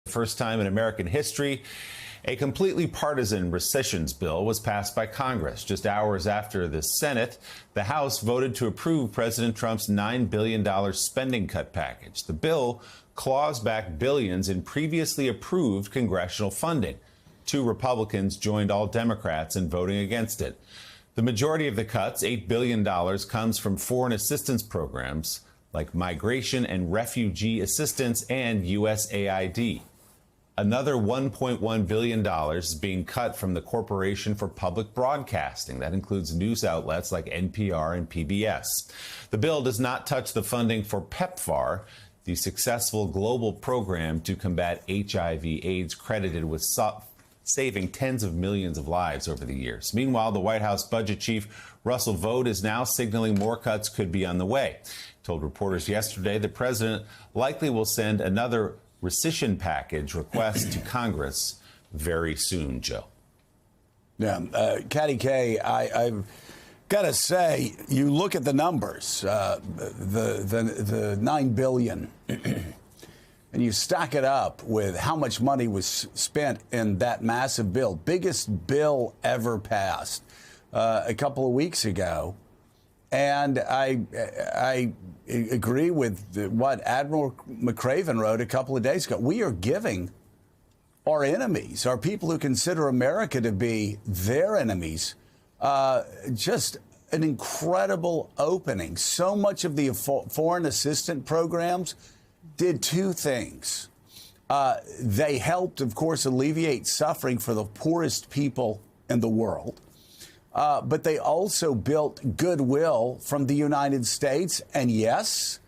First time in American history, a completely partisan rescissions bill was passed by Congress. Just hours after the Senate, the House voted to approve President Trump's $9 billion spending cut package. The bill claws back billions in previously approved congressional funding. 2 Republicans joined all Democrats in voting against it. The majority of the cuts, $8 billion, comes from foreign assistance programs like migration and refugee assistance and USAID. Another $1.1 billion is being cut from the Corporation for Public Broadcasting. That includes news outlets like NPR and PBS. The bill does not touch the funding for PEPFAR, the successful global program to combat HIV/AIDS credited with saving tens of millions of lives over the years. Meanwhile, the White House budget chief, Russell Vought, is now signaling more cuts could be on the way. He told reporters yesterday the president likely will send another rescission package request to Congress very soon, Joe. Yeah, Caddy K, I've got to say, you look at the numbers, the $9 billion, and you stack it up with how much money was spent in that massive bill, biggest bill ever passed a couple of weeks ago. And I agree with what Admiral McRaven wrote a couple of days ago. We are giving our enemies, our people who consider America to be their enemies, just an incredible opening. So much of the foreign assistance programs did 2 things. They helped, of course, alleviate suffering for the poorest people in the world. But they also built goodwill from the United States. And yes,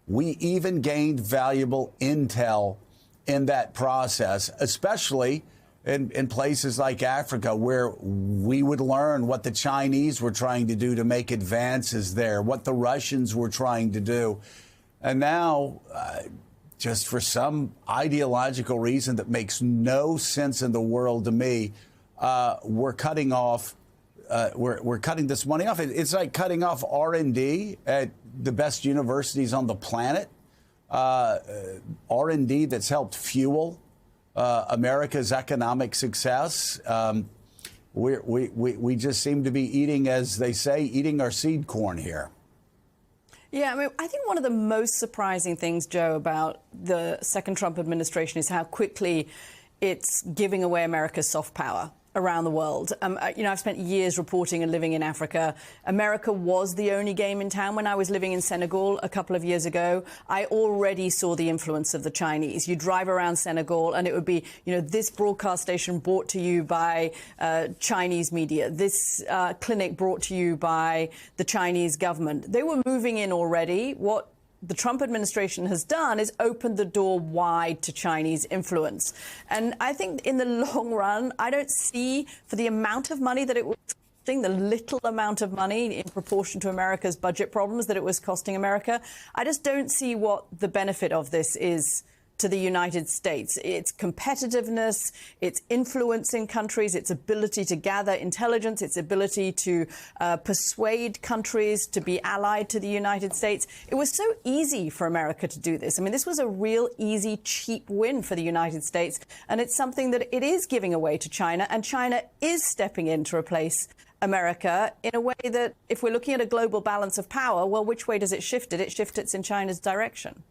we even gained valuable intel in that process, especially in places like Africa, where we would learn what the Chinese were trying to do to make advances there, what the Russians were trying to do. And now, just for some ideological reason that makes no sense in the world to me, we're cutting off. We're cutting this money off. It's like cutting off R&D at the best universities on the planet. R&D that's helped fuel America's economic success. We just seem to be eating, as they say, eating our seed corn here. Yeah, I mean, I think one of the most surprising things, Joe, about the second Trump administration is how quickly it's giving away America's soft power around the world. I've spent years reporting and living in Africa. America was the only game in town. When I was living in Senegal a couple of years ago, I already saw the influence of the Chinese. You drive around Senegal and it would be, this broadcast station brought to you by Chinese media, this clinic brought to you by the Chinese government. They were moving in already. What the Trump administration has done is opened the door wide to Chinese influence. And I think in the long run, I don't see, for the amount of money that it was costing, the little amount of money in proportion to America's budget problems that it was costing America, I just don't see what the benefit of this is to the United States. Its competitiveness, its influence in countries, its ability to gather intelligence, its ability to persuade countries to be allied to the United States. It was so easy for America to do this. I mean, this was a real easy, cheap win for the United States. And it's something that it is giving away to China. And China is stepping in to replace America in a way that, if we're looking at a global balance of power, well, which way does it shift it? It shifts it in China's direction.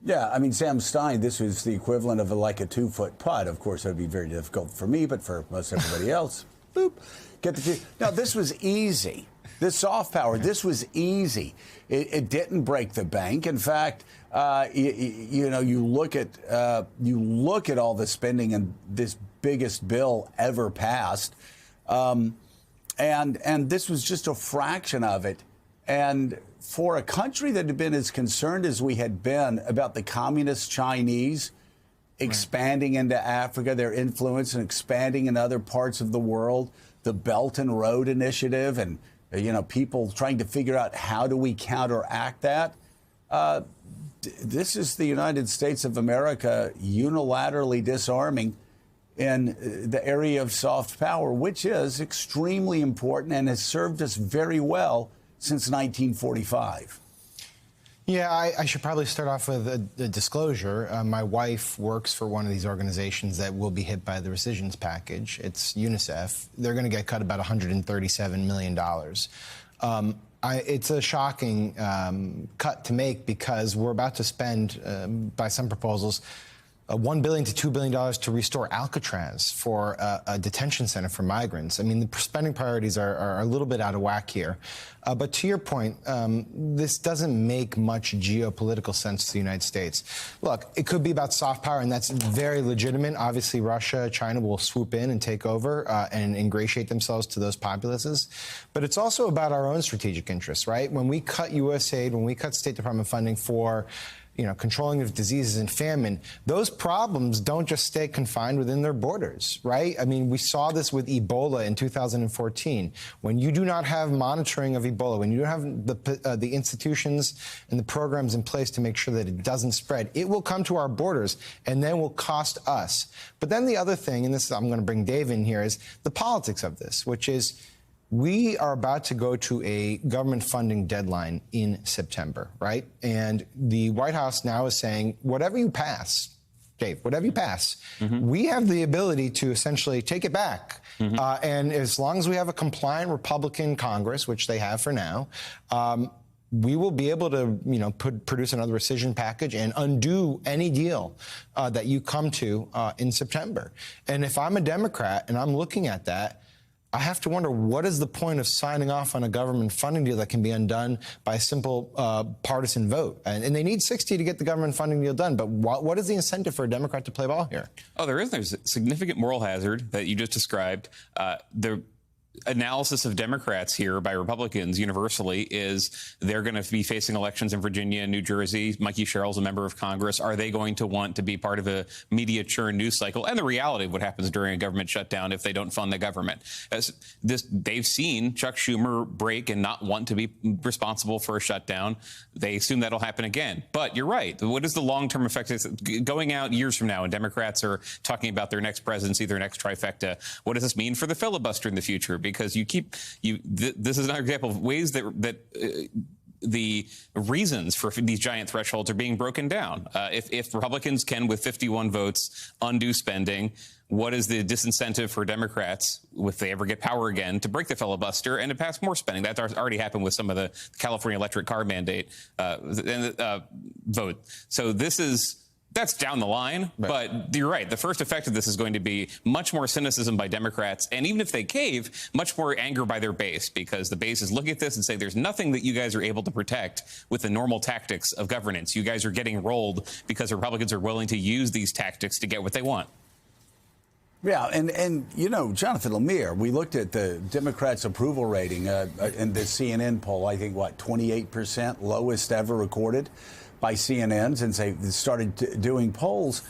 Yeah, I mean, Sam Stein, this was the equivalent of like a 2-foot putt. Of course, that would be very difficult for me, but for most everybody else, boop, get the 2. Now, this was easy. This soft power, this was easy. It didn't break the bank. In fact, you look at all the spending in this biggest bill ever passed, and this was just a fraction of it. And for a country that had been as concerned as we had been about the communist Chinese expanding into Africa, their influence and expanding in other parts of the world, the Belt and Road Initiative, and people trying to figure out how do we counteract that. This is the United States of America unilaterally disarming in the area of soft power, which is extremely important and has served us very well since 1945. Yeah, I should probably start off with a disclosure. My wife works for one of these organizations that will be hit by the rescissions package. It's UNICEF. They're going to get cut about $137 million. It's a shocking cut to make because we're about to spend, by some proposals, $1 billion to $2 billion to restore Alcatraz for a detention center for migrants. I mean, the spending priorities are a little bit out of whack here. But to your point, this doesn't make much geopolitical sense to the United States. Look, it could be about soft power, and that's very legitimate. Obviously, Russia, China will swoop in and take over and ingratiate themselves to those populaces. But it's also about our own strategic interests, right? When we cut USAID, when we cut State Department funding for controlling of diseases and famine, those problems don't just stay confined within their borders, right? I mean, we saw this with Ebola in 2014. When you do not have monitoring of Ebola, when you don't have the institutions and the programs in place to make sure that it doesn't spread, it will come to our borders and then will cost us. But then the other thing, and this I'm going to bring Dave in here, is the politics of this, which is we are about to go to a government funding deadline in September, right? And the White House now is saying, whatever you pass, Dave, whatever you pass, we have the ability to essentially take it back. And as long as we have a compliant Republican Congress, which they have for now, we will be able to, produce another rescission package and undo any deal that you come to in September. And if I'm a Democrat and I'm looking at that, I have to wonder, what is the point of signing off on a government funding deal that can be undone by a simple partisan vote? And they need 60 to get the government funding deal done. But what is the incentive for a Democrat to play ball here? Oh, there's a significant moral hazard that you just described. The analysis of Democrats here by Republicans universally is they're going to be facing elections in Virginia and New Jersey. Mikey Sherrill's a member of Congress. Are they going to want to be part of a media churn news cycle? And the reality of what happens during a government shutdown if they don't fund the government. They've seen Chuck Schumer break and not want to be responsible for a shutdown. They assume that'll happen again. But you're right. What is the long-term effect? Going out years from now and Democrats are talking about their next presidency, their next trifecta, what does this mean for the filibuster in the future? Because this is another example of ways that the reasons for these giant thresholds are being broken down. If Republicans can, with 51 votes, undo spending, what is the disincentive for Democrats, if they ever get power again, to break the filibuster and to pass more spending? That's already happened with some of the California electric car mandate vote. So that's down the line, right. But you're right. The first effect of this is going to be much more cynicism by Democrats, and even if they cave, much more anger by their base, because the base is looking at this and say there's nothing that you guys are able to protect with the normal tactics of governance. You guys are getting rolled because Republicans are willing to use these tactics to get what they want. Yeah, and Jonathan Lemire, we looked at the Democrats' approval rating in the CNN poll, I think, 28%, lowest ever recorded by CNN since they started doing polls.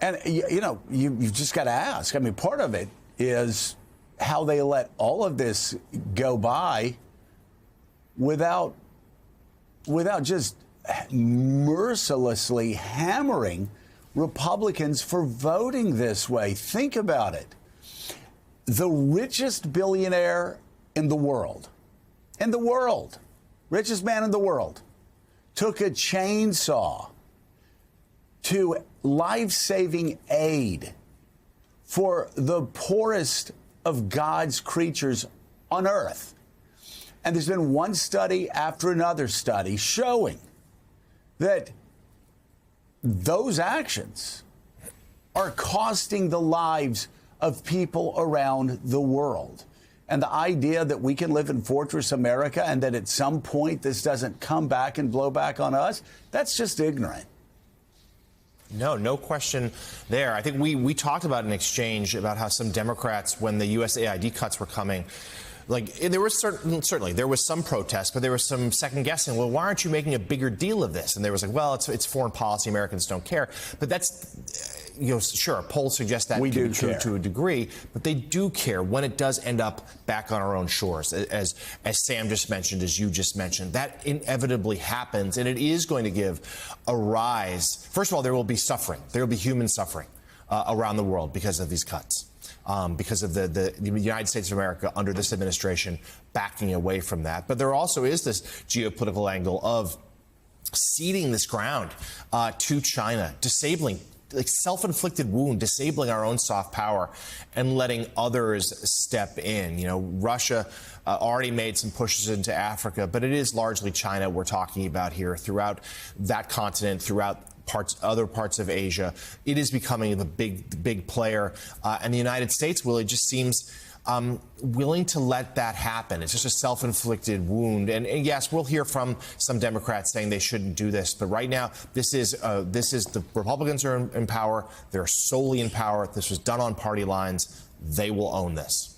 And, you've just got to ask. I mean, part of it is how they let all of this go by without just mercilessly hammering Republicans for voting this way. Think about it. The richest billionaire in the world, richest man in the world, took a chainsaw to life-saving aid for the poorest of God's creatures on earth. And there's been one study after another study showing that those actions are costing the lives of people around the world. And the idea that we can live in Fortress America and that at some point this doesn't come back and blow back on us, that's just ignorant. No question there. I think we talked about an exchange about how some Democrats, when the USAID cuts were coming, there was certainly there was some protest, but there was some second guessing. Well, why aren't you making a bigger deal of this? And there was it's foreign policy. Americans don't care. But that's, sure, polls suggest that to be true to a degree, but they do care when it does end up back on our own shores. As Sam just mentioned, as you just mentioned, that inevitably happens, and it is going to give a rise. First of all, there will be suffering. There will be human suffering around the world because of these cuts. Because of the United States of America under this administration backing away from that. But there also is this geopolitical angle of ceding this ground to China, disabling, like self-inflicted wound, disabling our own soft power and letting others step in. You know, Russia already made some pushes into Africa, but it is largely China we're talking about here throughout that continent, throughout other parts of Asia. It is becoming the big player. And the United States, Willie, just seems willing to let that happen. It's just a self-inflicted wound. And yes, we'll hear from some Democrats saying they shouldn't do this. But right now, this is the Republicans are in power. They're solely in power. This was done on party lines. They will own this.